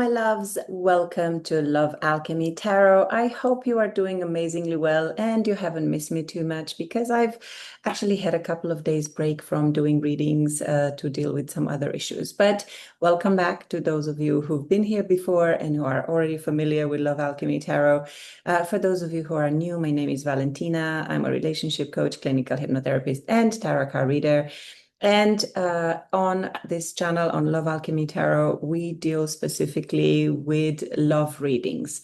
My loves, welcome to Love Alchemy Tarot. I hope you are doing amazingly well and you haven't missed me too much because I've actually had a couple of days break from doing readings to deal with some other issues. But welcome back to those of you who've been here before and who are already familiar with Love Alchemy Tarot. For those of you who are new, my name is Valentina. I'm a relationship coach, clinical hypnotherapist, and tarot card reader. And on this channel, on Love Alchemy Tarot, we deal specifically with love readings.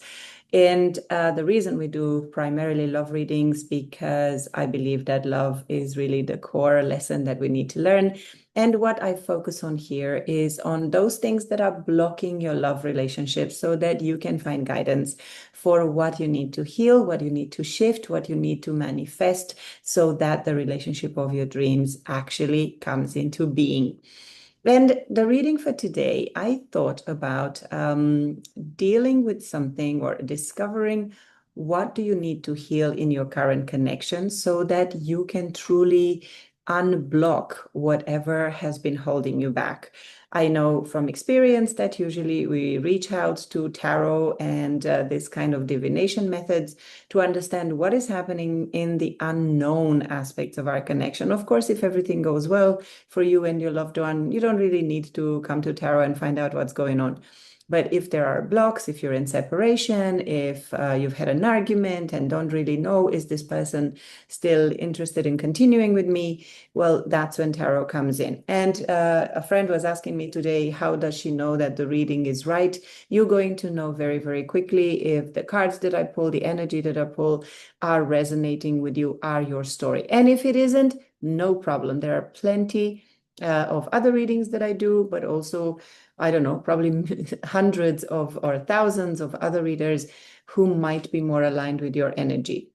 And the reason we do primarily love readings because I believe that love is really the core lesson that we need to learn. And what I focus on here is on those things that are blocking your love relationship so that you can find guidance for what you need to heal, what you need to shift, what you need to manifest so that the relationship of your dreams actually comes into being. And the reading for today, I thought about dealing with something or discovering what do you need to heal in your current connection so that you can truly unblock whatever has been holding you back. I know from experience that usually we reach out to tarot and this kind of divination methods to understand what is happening in the unknown aspects of our connection. Of course, if everything goes well for you and your loved one, you don't really need to come to tarot and find out what's going on. But if there are blocks, if you're in separation, if you've had an argument and don't really know, is this person still interested in continuing with me? Well, that's when tarot comes in. And a friend was asking me today, how does she know that the reading is right? You're going to know very, very quickly if the cards that I pull, the energy that I pull are resonating with you, are your story. And if it isn't, no problem. There are plenty of other readings that I do, but also I don't know, probably hundreds of or thousands of other readers who might be more aligned with your energy.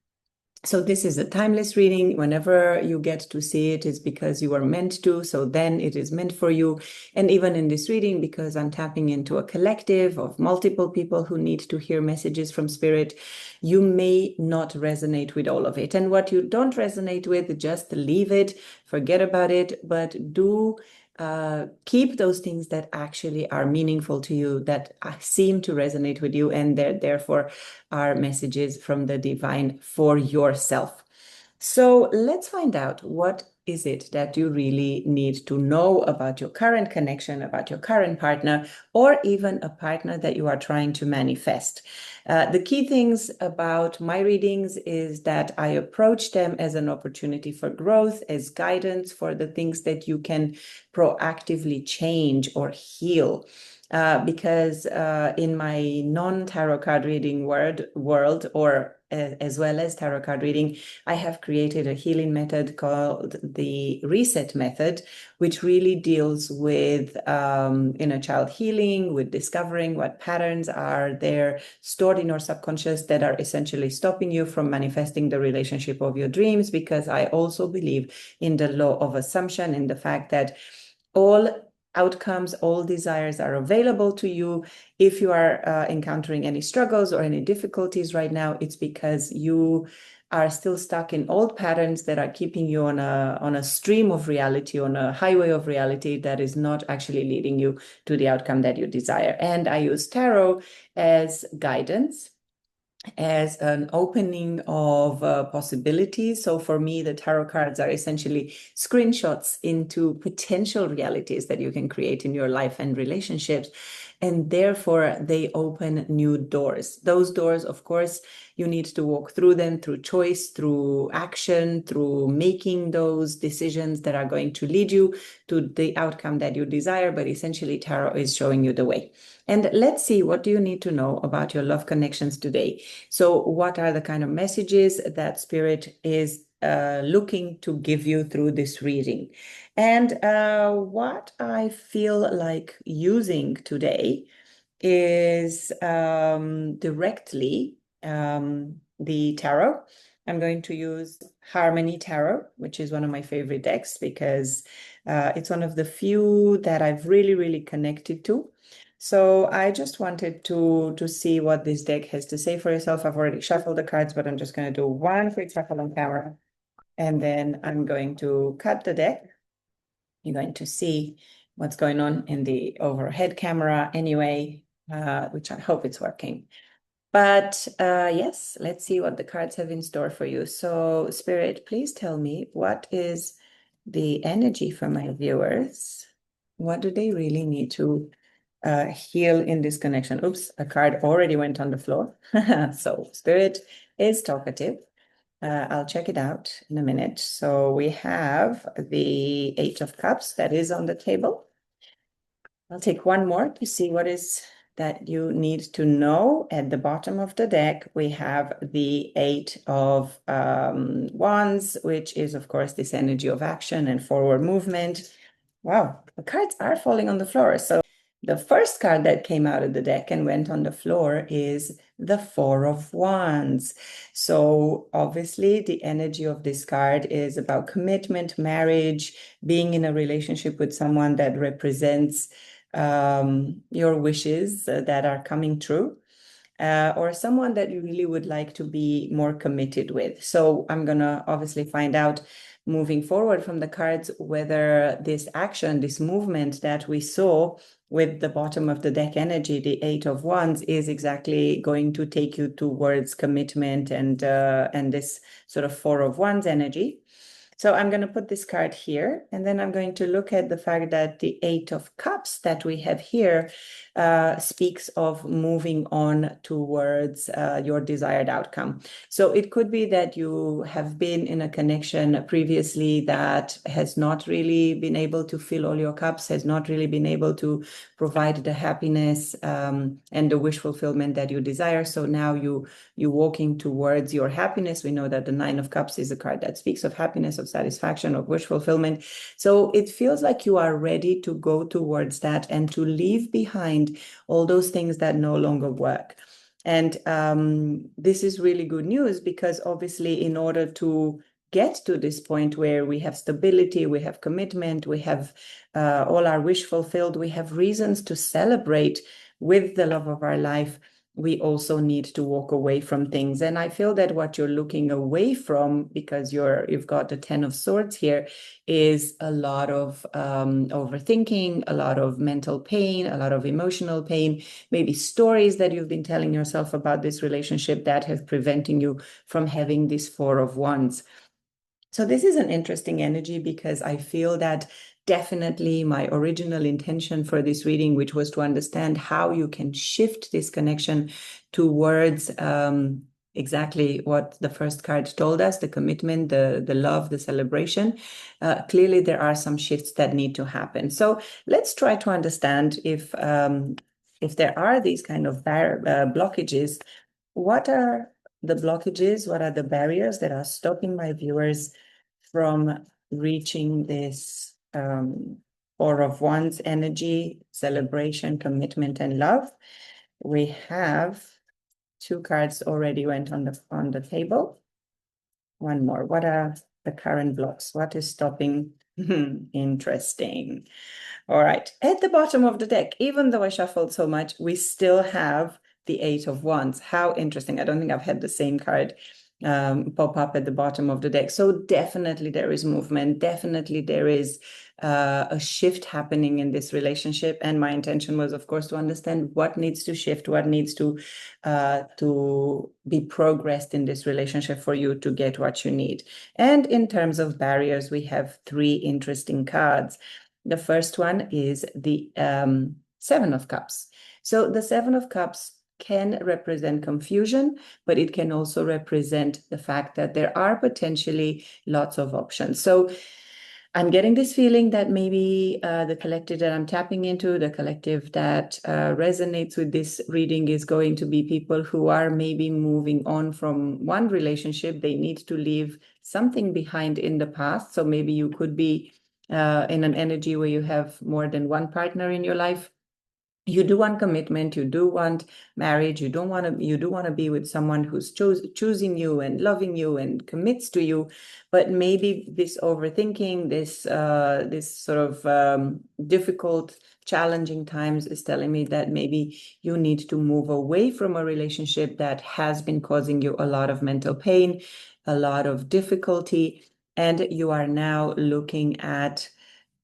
So this is a timeless reading. Whenever you get to see it, it's because you are meant to. So then it is meant for you. And even in this reading, because I'm tapping into a collective of multiple people who need to hear messages from spirit, you may not resonate with all of it. And what you don't resonate with, just leave it, forget about it, but do keep those things that actually are meaningful to you, that seem to resonate with you, and therefore are messages from the divine for yourself. So let's find out, what is it that you really need to know about your current connection, about your current partner, or even a partner that you are trying to manifest. The key things about my readings is that I approach them as an opportunity for growth, as guidance for the things that you can proactively change or heal. Because in my non-tarot card reading world, or as well as tarot card reading, I have created a healing method called the Reset Method, which really deals with inner child healing, with discovering what patterns are there stored in your subconscious that are essentially stopping you from manifesting the relationship of your dreams. Because I also believe in the law of assumption, in the fact that all outcomes, all desires are available to you. If you are encountering any struggles or any difficulties right now, it's because you are still stuck in old patterns that are keeping you on a stream of reality, on a highway of reality that is not actually leading you to the outcome that you desire. And I use tarot as guidance, as an opening of possibilities. So for me, the tarot cards are essentially screenshots into potential realities that you can create in your life and relationships. And therefore, they open new doors. Those doors, of course, you need to walk through them through choice, through action, through making those decisions that are going to lead you to the outcome that you desire. But essentially, tarot is showing you the way. And let's see, what do you need to know about your love connections today? So what are the kind of messages that Spirit is looking to give you through this reading? And what I feel like using today is directly the tarot. I'm going to use Harmony Tarot, which is one of my favorite decks because it's one of the few that I've really, really connected to. So I just wanted to see what this deck has to say for yourself. I've already shuffled the cards, but I'm just going to do one quick shuffle on camera. And then I'm going to cut the deck. You're going to see what's going on in the overhead camera anyway. which I hope it's working. But yes, let's see what the cards have in store for you. So, Spirit, please tell me, what is the energy for my viewers? What do they really need to heal in this connection? Oops, a card already went on the floor. So, Spirit is talkative. I'll check it out in a minute. So, we have the Eight of Cups that is on the table. I'll take one more to see what is that you need to know. At the bottom of the deck, we have the Eight of Wands, which is, of course, this energy of action and forward movement. Wow, the cards are falling on the floor. So the first card that came out of the deck and went on the floor is the Four of Wands. So obviously the energy of this card is about commitment, marriage, being in a relationship with someone that represents your wishes that are coming true, or someone that you really would like to be more committed with. So I'm going to obviously find out moving forward from the cards whether this action, this movement that we saw with the bottom of the deck energy, the Eight of Wands, is exactly going to take you towards commitment and this sort of Four of Wands energy. So I'm going to put this card here, and then I'm going to look at the fact that the Eight of Cups that we have here speaks of moving on towards your desired outcome. So it could be that you have been in a connection previously that has not really been able to fill all your cups, has not really been able to provide the happiness and the wish fulfillment that you desire. So now you're walking towards your happiness. We know that the Nine of Cups is a card that speaks of happiness, of satisfaction, of wish fulfillment. So it feels like you are ready to go towards that and to leave behind all those things that no longer work. And this is really good news, because obviously in order to get to this point where we have stability, we have commitment, we have all our wish fulfilled, we have reasons to celebrate with the love of our life, we also need to walk away from things. And I feel that what you're looking away from, because you've got the Ten of Swords here, is a lot of overthinking, a lot of mental pain, a lot of emotional pain, maybe stories that you've been telling yourself about this relationship that have preventing you from having this Four of Wands. So this is an interesting energy, because I feel that definitely my original intention for this reading, which was to understand how you can shift this connection towards exactly what the first card told us, the commitment, the love, the celebration. Clearly, there are some shifts that need to happen. So let's try to understand if there are these kind of blockages. What are the blockages? What are the barriers that are stopping my viewers from reaching this Four of Wands energy, celebration, commitment, and love? We have two cards already went on the table. One more. What are the current blocks? What is stopping? Interesting. All right. At the bottom of the deck, even though I shuffled so much, we still have the Eight of Wands. How interesting. I don't think I've had the same card pop up at the bottom of the deck. So definitely there is movement. Definitely there is a shift happening in this relationship. And my intention was, of course, to understand what needs to shift, what needs to be progressed in this relationship for you to get what you need. And in terms of barriers, we have three interesting cards. The first one is the Seven of Cups. So the Seven of Cups can represent confusion, but it can also represent the fact that there are potentially lots of options. So I'm getting this feeling that maybe the collective that I'm tapping into, the collective that resonates with this reading, is going to be people who are maybe moving on from one relationship. They need to leave something behind in the past. So maybe you could be in an energy where you have more than one partner in your life. You do want commitment, you do want marriage, you do want to be with someone who's choosing you and loving you and commits to you, but maybe this overthinking, this sort of difficult, challenging times is telling me that maybe you need to move away from a relationship that has been causing you a lot of mental pain, a lot of difficulty, and you are now looking at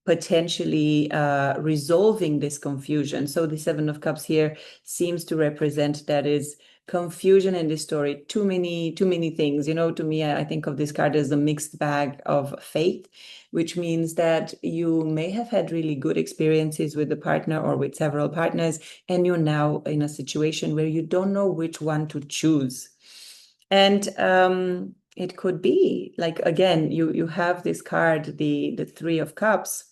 potentially resolving this confusion. So the Seven of Cups here seems to represent that is confusion in this story. Too many things. To me, I think of this card as a mixed bag of faith, which means that you may have had really good experiences with the partner or with several partners, and you're now in a situation where you don't know which one to choose. And it could be like, again, you have this card, the Three of Cups,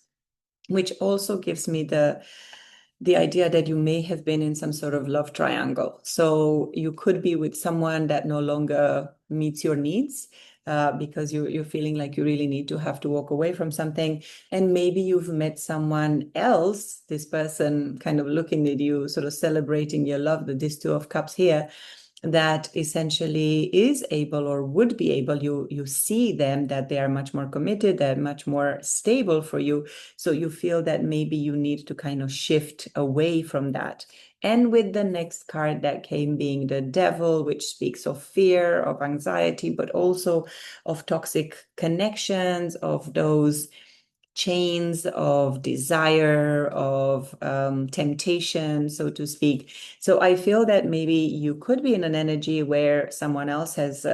which also gives me the idea that you may have been in some sort of love triangle. So you could be with someone that no longer meets your needs, because you're feeling like you really need to have to walk away from something. And maybe you've met someone else, this person kind of looking at you, sort of celebrating your love, this Two of Cups here, that essentially is able or would be able, you see them, that they are much more committed, they're much more stable for you. So you feel that maybe you need to kind of shift away from that. And with the next card that came being the Devil, which speaks of fear, of anxiety, but also of toxic connections, of those chains of desire, of temptation, so to speak. So I feel that maybe you could be in an energy where someone else has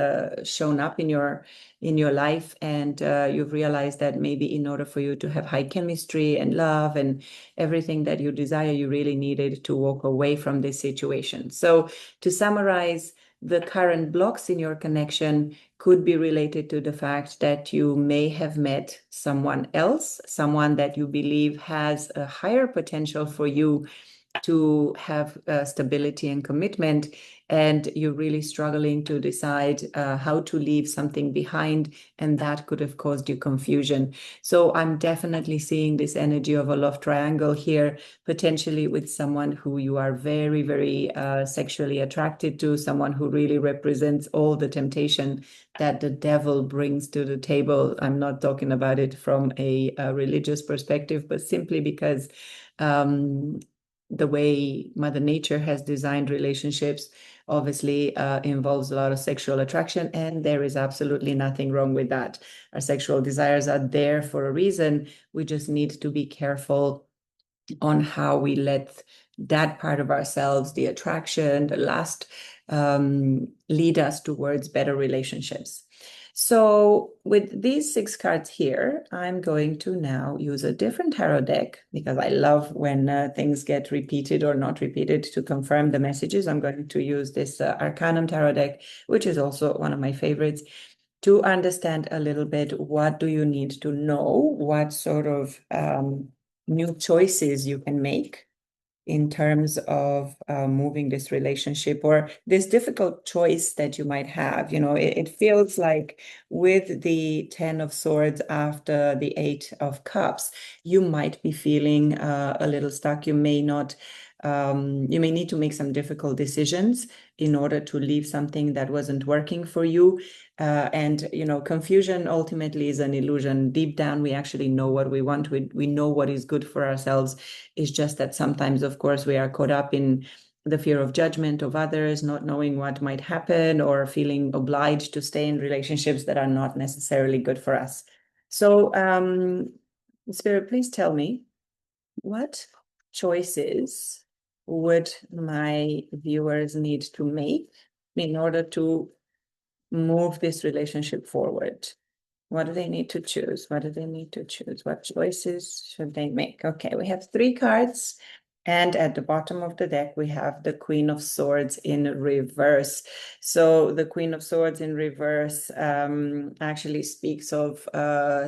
shown up in your life, and you've realized that maybe in order for you to have high chemistry and love and everything that you desire, you really needed to walk away from this situation. So to summarize, the current blocks in your connection could be related to the fact that you may have met someone else, someone that you believe has a higher potential for you to have stability and commitment, and you're really struggling to decide how to leave something behind, and that could have caused you confusion. So I'm definitely seeing this energy of a love triangle here, potentially with someone who you are very, very sexually attracted to, someone who really represents all the temptation that the devil brings to the table. I'm not talking about it from a religious perspective, but simply because the way Mother Nature has designed relationships obviously involves a lot of sexual attraction, and there is absolutely nothing wrong with that. Our sexual desires are there for a reason. We just need to be careful on how we let that part of ourselves, the attraction, the lust, lead us towards better relationships. So with these 6 cards here, I'm going to now use a different tarot deck, because I love when things get repeated or not repeated, to confirm the messages. I'm going to use this Arcanum tarot deck, which is also one of my favorites, to understand a little bit what do you need to know, what sort of new choices you can make in terms of moving this relationship, or this difficult choice that you might have. It feels like with the 10 of Swords after the 8 of Cups, you might be feeling a little stuck. You may not, you may need to make some difficult decisions in order to leave something that wasn't working for you. And confusion ultimately is an illusion. Deep down, we actually know what we want. We know what is good for ourselves. It's just that sometimes, of course, we are caught up in the fear of judgment of others, not knowing what might happen, or feeling obliged to stay in relationships that are not necessarily good for us. So, Spirit, please tell me, what choices would my viewers need to make in order to move this relationship forward? What do they need to choose? What do they need to choose? What choices should they make? Okay, we have 3 cards. And at the bottom of the deck, we have the Queen of Swords in reverse. So the Queen of Swords in reverse actually speaks of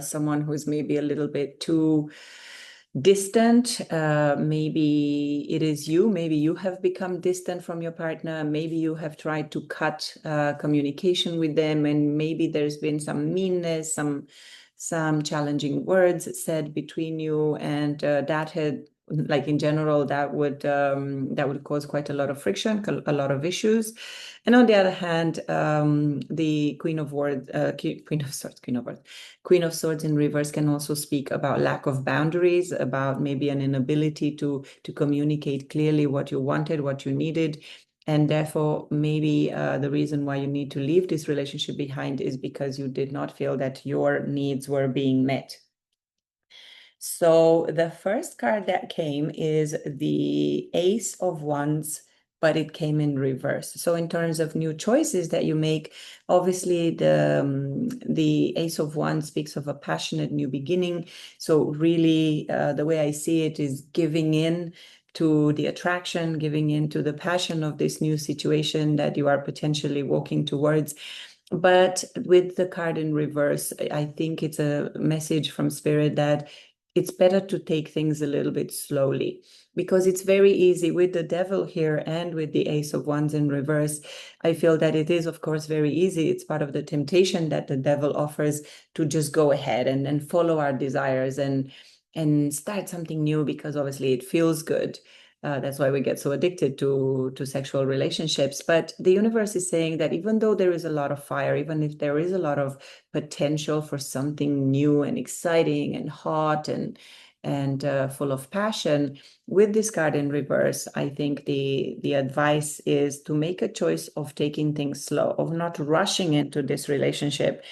someone who's maybe a little bit too distant. Maybe it is you. Maybe you have become distant from your partner. Maybe you have tried to cut communication with them, and maybe there's been some meanness, some challenging words said between you, and that had, like, in general, that would cause quite a lot of friction, a lot of issues. And on the other hand, the Queen of Swords in reverse can also speak about lack of boundaries, about maybe an inability to communicate clearly what you wanted, what you needed. And therefore, maybe the reason why you need to leave this relationship behind is because you did not feel that your needs were being met. So the first card that came is the Ace of Wands, but it came in reverse. So in terms of new choices that you make, obviously the Ace of Wands speaks of a passionate new beginning. So really, the way I see it is giving in to the attraction, giving in to the passion of this new situation that you are potentially walking towards. But with the card in reverse, I think it's a message from Spirit that it's better to take things a little bit slowly, because it's very easy with the Devil here and with the Ace of Wands in reverse. I feel that it is, of course, very easy. It's part of the temptation that the Devil offers to just go ahead and follow our desires and start something new, because obviously it feels good. That's why we get so addicted to sexual relationships. But the universe is saying that even though there is a lot of fire, even if there is a lot of potential for something new and exciting and hot and full of passion, with this card in reverse, I think the advice is to make a choice of taking things slow, of not rushing into this relationship.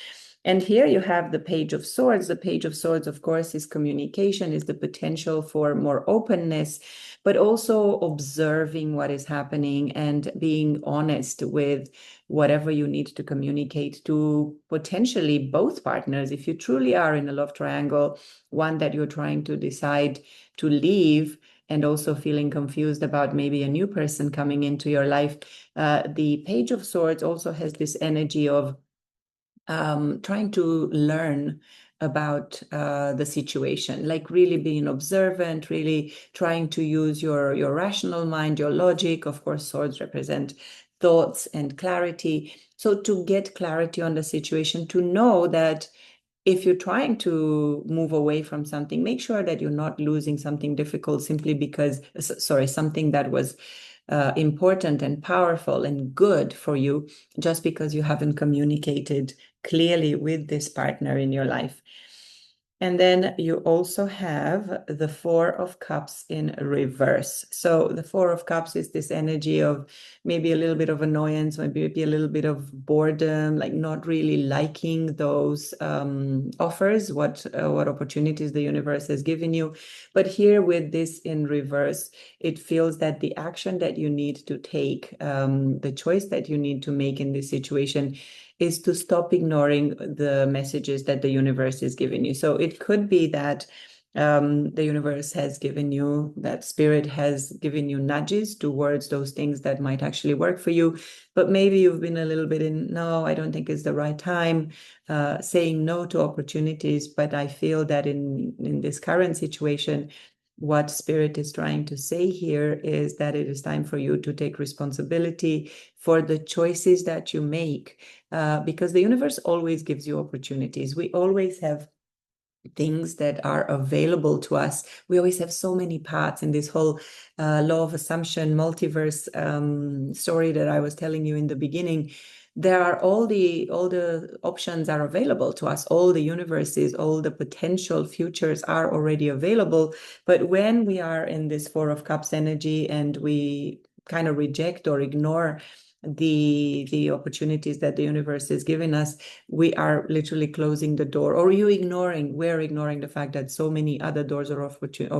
And here you have the Page of Swords. The Page of Swords, of course, is communication, is the potential for more openness, but also observing what is happening and being honest with whatever you need to communicate to potentially both partners. If you truly are in a love triangle, one that you're trying to decide to leave, and also feeling confused about maybe a new person coming into your life, the Page of Swords also has this energy of trying to learn about the situation, like really being observant, really trying to use your rational mind, your logic. Of course, swords represent thoughts and clarity. So to get clarity on the situation, to know that if you're trying to move away from something, make sure that you're not losing something difficult simply because, sorry, something that was important and powerful and good for you, just because you haven't communicated clearly with this partner in your life. And then you also have the Four of Cups in reverse. So the Four of Cups is this energy of maybe a little bit of annoyance, maybe a little bit of boredom, like not really liking those offers, what opportunities the universe has given you. But here with this in reverse, it feels that the action that you need to take, the choice that you need to make in this situation, is to stop ignoring the messages that the universe is giving you. So it could be that the universe has given you, that Spirit has given you nudges towards those things that might actually work for you. But maybe you've been a little bit in, no, I don't think it's the right time, saying no to opportunities. But I feel that in this current situation, what Spirit is trying to say here is that it is time for you to take responsibility for the choices that you make, because the universe always gives you opportunities. We always have things that are available to us. We always have so many paths in this whole law of assumption, multiverse story that I was telling you in the beginning. There are all the options are available to us. All the universes, all the potential futures are already available. But when we are in this Four of Cups energy and we kind of reject or ignore the opportunities that the universe is giving us, we are literally closing the door, or we're ignoring the fact that so many other doors of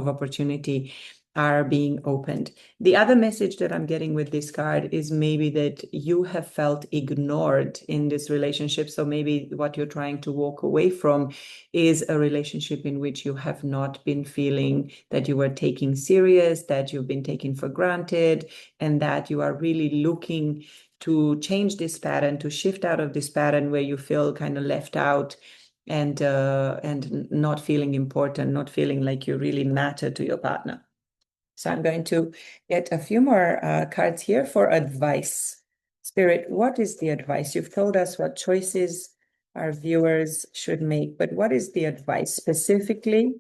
opportunity are being opened. The other message that I'm getting with this card is maybe that you have felt ignored in this relationship. So maybe what you're trying to walk away from is a relationship in which you have not been feeling that you were taken serious, that you've been taken for granted, and that you are really looking to change this pattern, to shift out of this pattern where you feel kind of left out and not feeling important, not feeling like you really matter to your partner. So I'm going to get a few more cards here for advice. Spirit, what is the advice? You've told us what choices our viewers should make, but what is the advice specifically?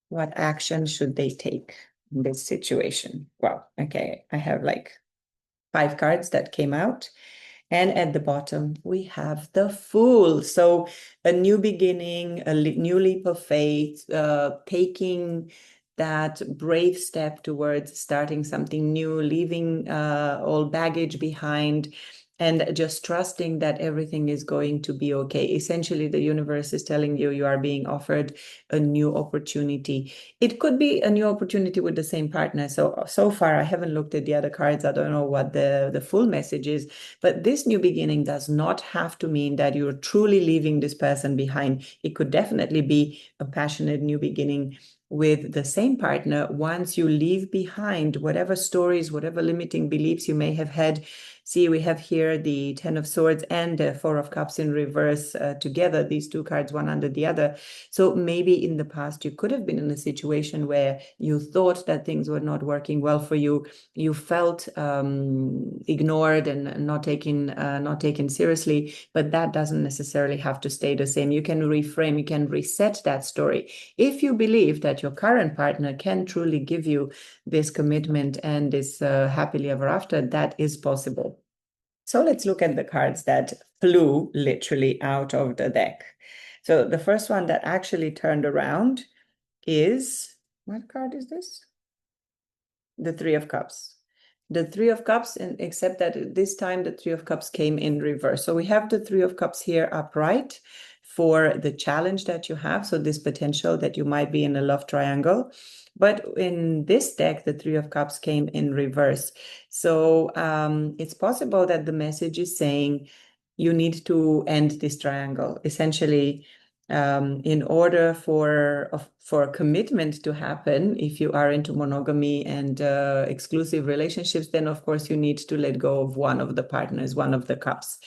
What action should they take in this situation? Well, okay, I have like 5 cards that came out. And at the bottom, we have the Fool. So a new beginning, a new leap of faith, taking that brave step towards starting something new, leaving all baggage behind. and just trusting that everything is going to be okay. Essentially, the universe is telling you you are being offered a new opportunity. It could be a new opportunity with the same partner. So far, I haven't looked at the other cards. I don't know what the full message is, but this new beginning does not have to mean that you're truly leaving this person behind. It could definitely be a passionate new beginning with the same partner once you leave behind whatever stories, whatever limiting beliefs you may have had. See, we have here the Ten of Swords and the Four of Cups in reverse together, these two cards, one under the other. So maybe in the past, you could have been in a situation where you thought that things were not working well for you. You felt ignored and not taken seriously, but that doesn't necessarily have to stay the same. You can reframe, you can reset that story. If you believe that your current partner can truly give you this commitment and this happily ever after, that is possible. So let's look at the cards that flew literally out of the deck. So the first one that actually turned around is, what card is this? The Three of Cups. The Three of Cups, and except that this time the Three of Cups came in reverse. So we have the Three of Cups here upright for the challenge that you have. So this potential that you might be in a love triangle. But in this deck, the Three of Cups came in reverse. So it's possible that the message is saying you need to end this triangle. Essentially, in order for commitment to happen, if you are into monogamy and exclusive relationships, then of course you need to let go of one of the partners, one of the cups.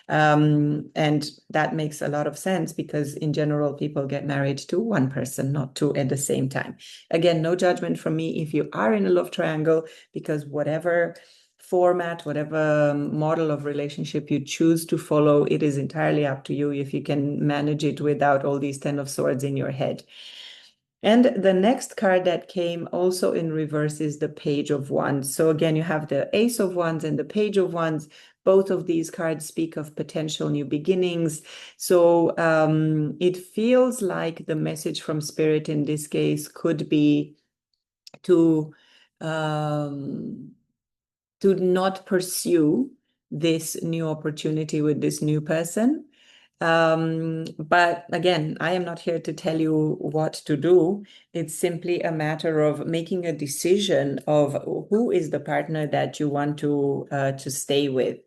And that makes a lot of sense because in general, people get married to one person, not two at the same time. Again, no judgment from me if you are in a love triangle, because whatever format, whatever model of relationship you choose to follow, it is entirely up to you if you can manage it without all these Ten of Swords in your head. And the next card that came also in reverse is the Page of Wands. So again, you have the Ace of Wands and the Page of Wands. Both of these cards speak of potential new beginnings. So it feels like the message from Spirit in this case could be to not pursue this new opportunity with this new person. But again, I am not here to tell you what to do. It's simply a matter of making a decision of who is the partner that you want to stay with.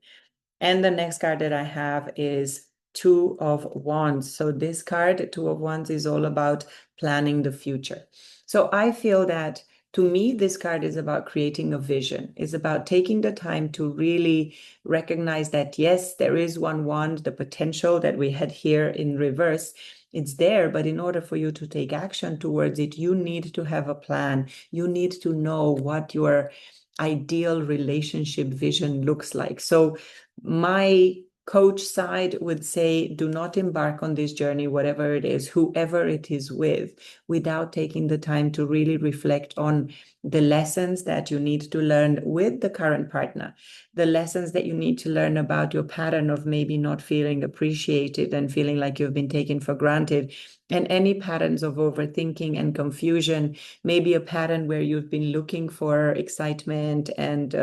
And the next card that I have is Two of Wands. So this card, Two of Wands, is all about planning the future. So I feel that to me, this card is about creating a vision. It's about taking the time to really recognize that, yes, there is one wand, the potential that we had here in reverse. It's there, but in order for you to take action towards it, you need to have a plan. You need to know what your ideal relationship vision looks like. So my coach side would say, do not embark on this journey, whatever it is, whoever it is with, without taking the time to really reflect on the lessons that you need to learn with the current partner, the lessons that you need to learn about your pattern of maybe not feeling appreciated and feeling like you've been taken for granted, and any patterns of overthinking and confusion, maybe a pattern where you've been looking for excitement and,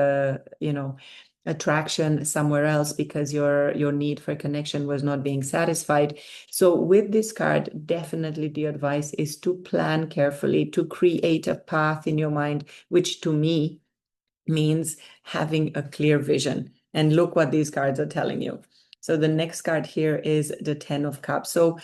attraction somewhere else because your need for connection was not being satisfied. So with this card, definitely the advice is to plan carefully, to create a path in your mind, which to me means having a clear vision. And look what these cards are telling you. So the next card here is the Ten of Cups. So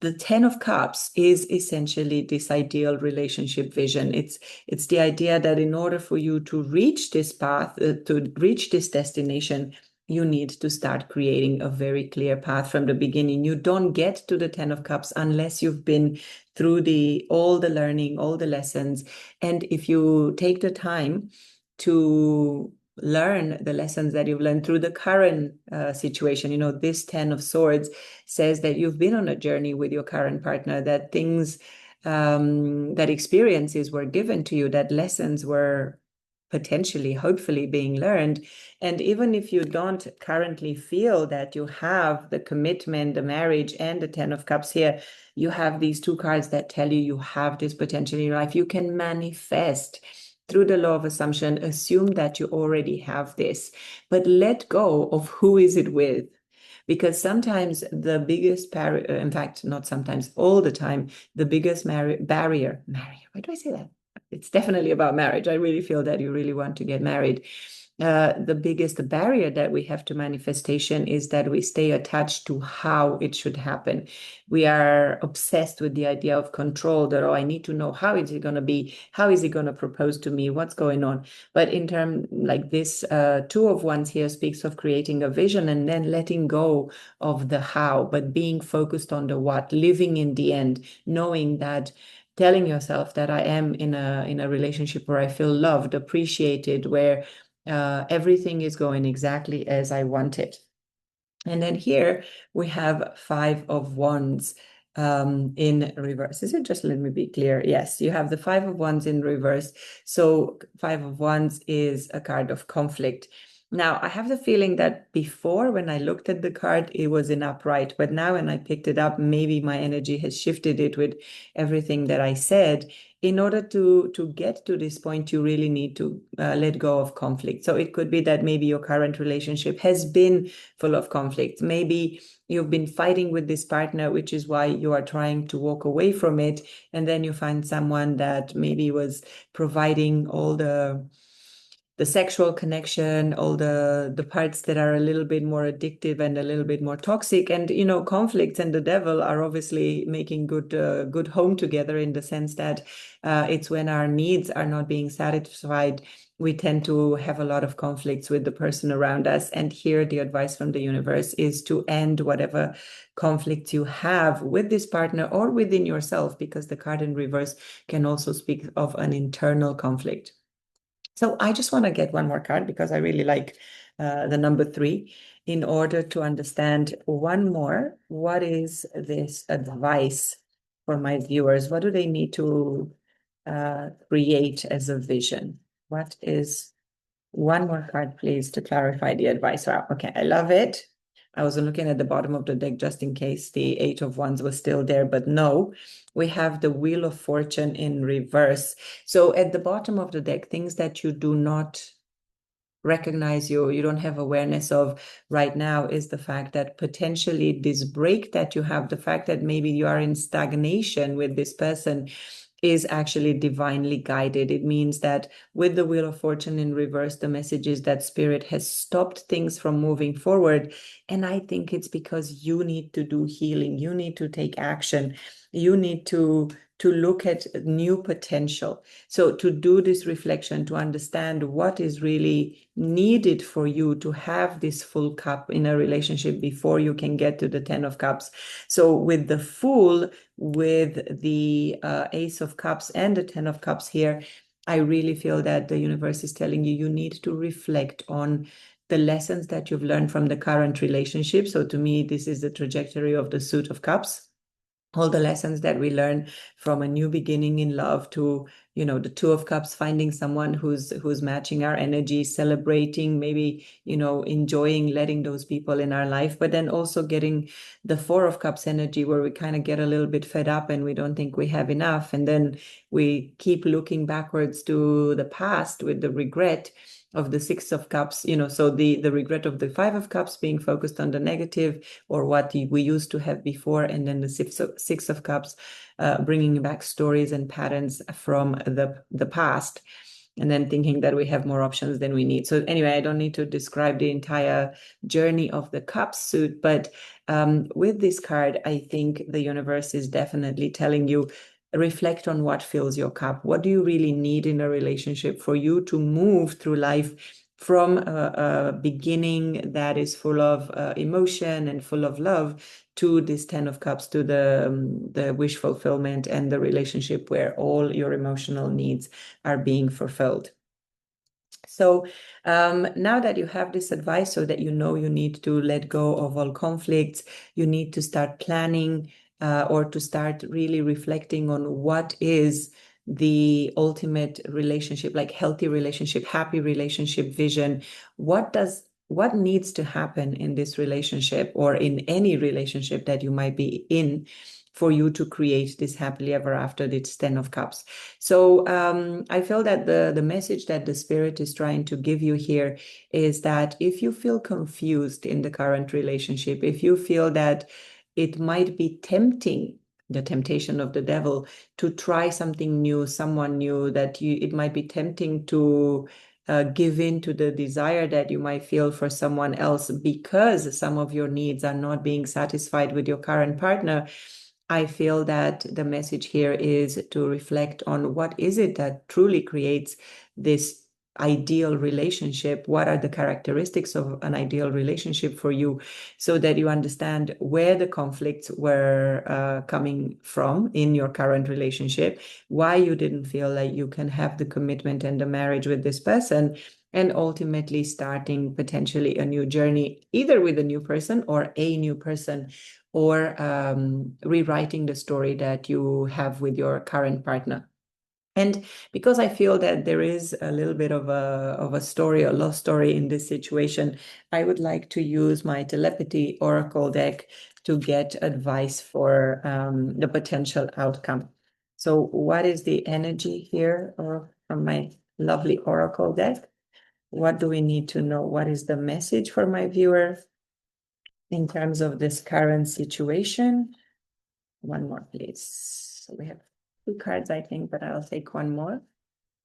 the Ten of Cups is essentially this ideal relationship vision. It's the idea that in order for you to reach this path, to reach this destination, you need to start creating a very clear path from the beginning. You don't get to the Ten of Cups unless you've been through all the learning, all the lessons. And if you take the time to learn the lessons that you've learned through the current situation, this Ten of Swords says that you've been on a journey with your current partner, that things, that experiences were given to you, that lessons were potentially, hopefully being learned. And even if you don't currently feel that you have the commitment, the marriage, and the Ten of Cups here, you have these two cards that tell you you have this potential in your life. You can manifest through the law of assumption, assume that you already have this, but let go of who is it with. Because sometimes the biggest barrier, in fact, not sometimes, all the time, the biggest barrier, why do I say that? It's definitely about marriage. I really feel that you really want to get married. The biggest barrier that we have to manifestation is that we stay attached to how it should happen. We are obsessed with the idea of control, that, oh, I need to know how is it going to be, how is he going to propose to me, what's going on. But in terms like this, Two of Wands here speaks of creating a vision and then letting go of the how, but being focused on the what, living in the end, knowing that, telling yourself that I am in a relationship where I feel loved, appreciated, where everything is going exactly as I want it. And then here we have Five of Wands in reverse. Is it just, let me be clear? Yes, you have the Five of Wands in reverse. So Five of Wands is a card of conflict. Now, I have the feeling that before, when I looked at the card, it was in upright, but now when I picked it up, maybe my energy has shifted it with everything that I said. In order to get to this point, you really need to let go of conflict. So it could be that maybe your current relationship has been full of conflict. Maybe you've been fighting with this partner, which is why you are trying to walk away from it. And then you find someone that maybe was providing all the sexual connection, all the parts that are a little bit more addictive and a little bit more toxic. And, conflicts and the devil are obviously making good home together, in the sense that it's when our needs are not being satisfied, we tend to have a lot of conflicts with the person around us. And here the advice from the universe is to end whatever conflicts you have with this partner or within yourself, because the card in reverse can also speak of an internal conflict. So I just want to get one more card because I really like the number 3, in order to understand one more. What is this advice for my viewers? What do they need to create as a vision? What is one more card, please, to clarify the advice? Wow, okay, I love it. I was looking at the bottom of the deck just in case the Eight of Wands was still there, but no, we have the Wheel of Fortune in reverse. So at the bottom of the deck, things that you do not recognize, you don't have awareness of right now, is the fact that potentially this break that you have, the fact that maybe you are in stagnation with this person, is actually divinely guided. It means that with the Wheel of Fortune in reverse, the message is that Spirit has stopped things from moving forward. And I think it's because you need to do healing. You need to take action. You need to look at new potential. So to do this reflection, to understand what is really needed for you to have this full cup in a relationship before you can get to the 10 of Cups. So with the Fool, with the Ace of Cups and the 10 of Cups here, I really feel that the universe is telling you, you need to reflect on the lessons that you've learned from the current relationship. So to me, this is the trajectory of the Suit of Cups. All the lessons that we learn from a new beginning in love to, the Two of Cups, finding someone who's matching our energy, celebrating, maybe, enjoying letting those people in our life, but then also getting the Four of Cups energy, where we kind of get a little bit fed up and we don't think we have enough. And then we keep looking backwards to the past with the regret of the Six of Cups, so the regret of the Five of Cups being focused on the negative or what we used to have before, and then the Six of Cups bringing back stories and patterns from the past, and then thinking that we have more options than we need. So anyway, I don't need to describe the entire journey of the Cups suit, but with this card, I think the universe is definitely telling you, reflect on what fills your cup. What do you really need in a relationship for you to move through life from a beginning that is full of emotion and full of love, to this 10 of Cups, to the wish fulfillment and the relationship where all your emotional needs are being fulfilled. So now that you have this advice, so that you need to let go of all conflicts, you need to start planning or to start really reflecting on what is the ultimate relationship, like healthy relationship, happy relationship vision. What does what needs to happen in this relationship or in any relationship that you might be in for you to create this happily ever after, this 10 of Cups. So I feel that the message that the Spirit is trying to give you here is that if you feel confused in the current relationship, if you feel that it might be tempting, the temptation of the devil, to try something new, someone new, that it might be tempting to give in to the desire that you might feel for someone else because some of your needs are not being satisfied with your current partner. I feel that the message here is to reflect on what is it that truly creates this ideal relationship. What are the characteristics of an ideal relationship for you, so that you understand where the conflicts were coming from in your current relationship, why you didn't feel like you can have the commitment and the marriage with this person, and ultimately starting potentially a new journey, either with a new person or a new person, or rewriting the story that you have with your current partner. And because I feel that there is a little bit of a story, a love story in this situation, I would like to use my telepathy oracle deck to get advice for the potential outcome. So what is the energy here from my lovely oracle deck? What do we need to know? What is the message for my viewer in terms of this current situation? One more, please. So we have 2 cards, I think, but I'll take one more.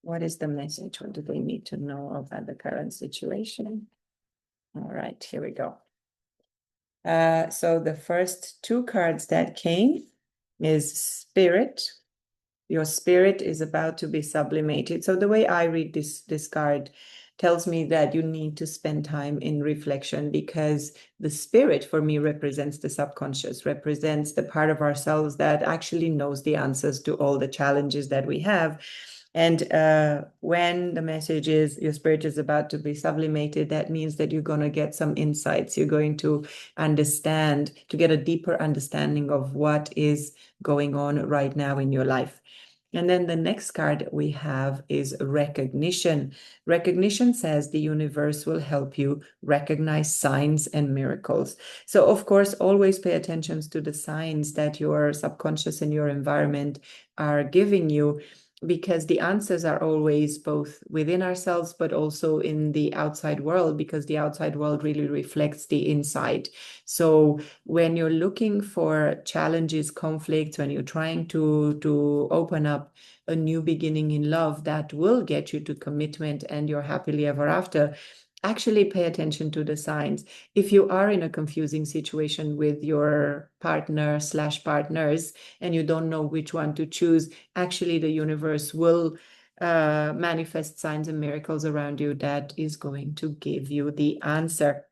What is the message? What do they need to know about the current situation? All right, here we go. So the first 2 cards that came is Spirit. Your spirit is about to be sublimated. So the way I read this card tells me that you need to spend time in reflection, because the spirit for me represents the subconscious, represents the part of ourselves that actually knows the answers to all the challenges that we have. And when the message is your spirit is about to be sublimated, that means that you're going to get some insights. You're going to understand, to get a deeper understanding of what is going on right now in your life. And then the next card we have is recognition. Recognition says the universe will help you recognize signs and miracles. So, of course, always pay attention to the signs that your subconscious and your environment are giving you, because the answers are always both within ourselves, but also in the outside world, because the outside world really reflects the inside. So when you're looking for challenges, conflicts, when you're trying to open up a new beginning in love that will get you to commitment and your happily ever after, actually pay attention to the signs. If you are in a confusing situation with your partner/partners and you don't know which one to choose, actually the universe will manifest signs and miracles around you that is going to give you the answer.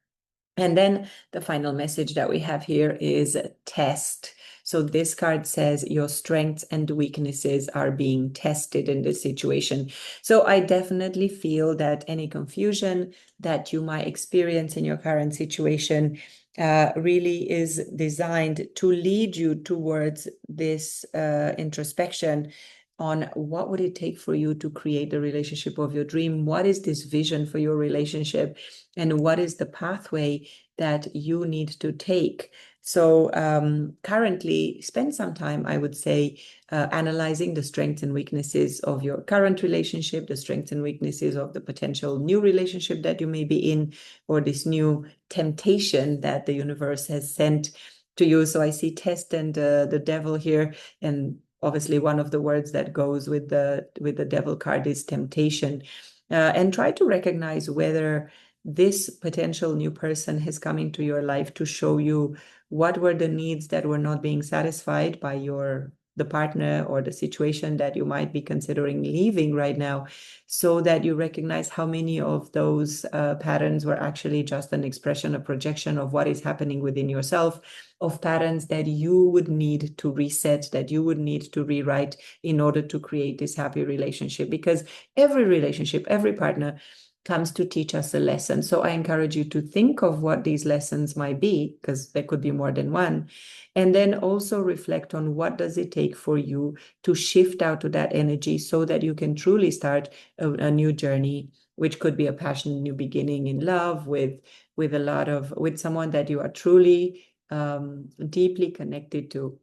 And then the final message that we have here is test. So this card says your strengths and weaknesses are being tested in this situation. So I definitely feel that any confusion that you might experience in your current situation really is designed to lead you towards this introspection on what would it take for you to create the relationship of your dream? What is this vision for your relationship? And what is the pathway that you need to take? So currently, spend some time, I would say, analyzing the strengths and weaknesses of your current relationship, the strengths and weaknesses of the potential new relationship that you may be in, or this new temptation that the universe has sent to you. So I see test and the devil here, and obviously one of the words that goes with the devil card is temptation. And try to recognize whether this potential new person has come into your life to show you what were the needs that were not being satisfied by the partner or the situation that you might be considering leaving right now, so that you recognize how many of those patterns were actually just an expression, a projection of what is happening within yourself, of patterns that you would need to reset, that you would need to rewrite in order to create this happy relationship. Because every relationship, every partner comes to teach us a lesson. So I encourage you to think of what these lessons might be, because there could be more than one. And then also reflect on what does it take for you to shift out of that energy so that you can truly start a new journey which could be a passionate new beginning in love with someone that you are truly deeply connected to.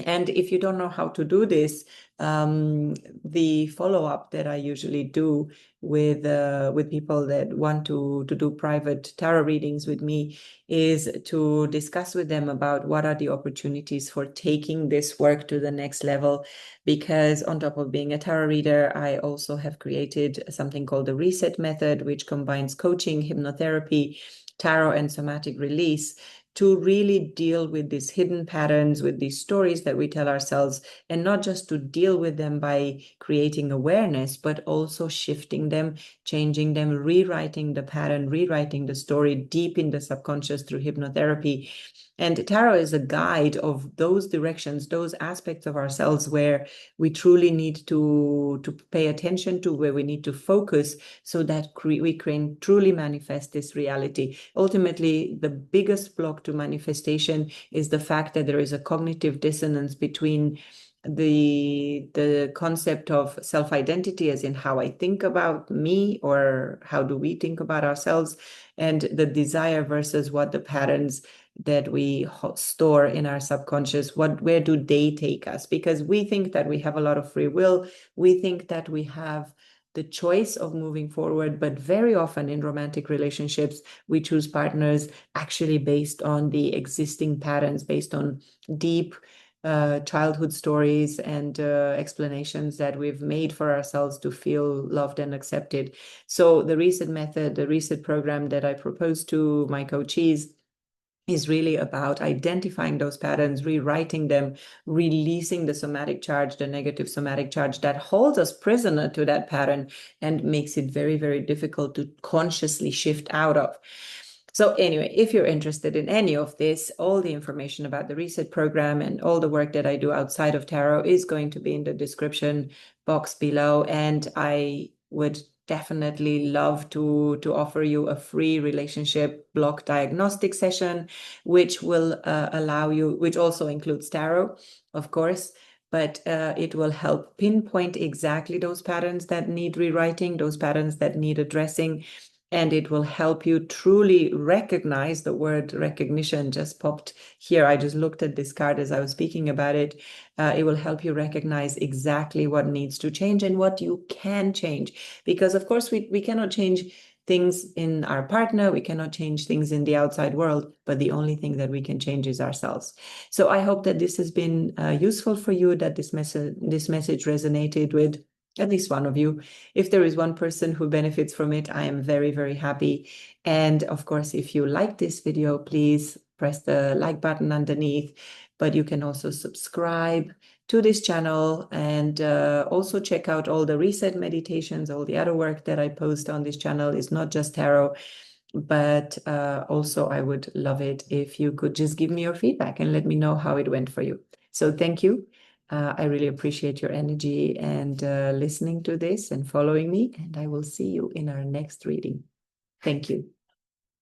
And if you don't know how to do this, the follow-up that I usually do with people that want to do private tarot readings with me is to discuss with them about what are the opportunities for taking this work to the next level. Because on top of being a tarot reader, I also have created something called the Reset Method, which combines coaching, hypnotherapy, tarot, and somatic release to really deal with these hidden patterns, with these stories that we tell ourselves, and not just to deal with them by creating awareness, but also shifting them, changing them, rewriting the pattern, rewriting the story deep in the subconscious through hypnotherapy. And tarot is a guide of those directions, those aspects of ourselves where we truly need to pay attention to, where we need to focus so that we can truly manifest this reality. Ultimately, the biggest block to manifestation is the fact that there is a cognitive dissonance between the concept of self-identity, as in how I think about me or how do we think about ourselves, and the desire versus what the patterns that we store in our subconscious, where do they take us? Because we think that we have a lot of free will. We think that we have the choice of moving forward, but very often in romantic relationships, we choose partners actually based on the existing patterns, based on deep childhood stories and explanations that we've made for ourselves to feel loved and accepted. So the Reset Method, the Reset program that I propose to my coachees is really about identifying those patterns, rewriting them, releasing the somatic charge, the negative somatic charge that holds us prisoner to that pattern and makes it very, very difficult to consciously shift out of. So anyway, if you're interested in any of this, all the information about the Reset program and all the work that I do outside of tarot is going to be in the description box below. And I would definitely love to offer you a free relationship block diagnostic session, which will allow you, which also includes tarot, of course, but it will help pinpoint exactly those patterns that need rewriting, those patterns that need addressing. And it will help you truly recognize, the word recognition just popped here. I just looked at this card as I was speaking about it. It will help you recognize exactly what needs to change and what you can change. Because of course, we cannot change things in our partner. We cannot change things in the outside world, but the only thing that we can change is ourselves. So I hope that this has been useful for you, that this message resonated with at least one of you. If there is one person who benefits from it, I am very, very happy. And of course, if you like this video, please press the like button underneath, but you can also subscribe to this channel and also check out all the reset meditations. All the other work that I post on this channel is not just tarot, but also I would love it if you could just give me your feedback and let me know how it went for you. So thank you. I really appreciate your energy and listening to this and following me, and I will see you in our next reading. Thank you.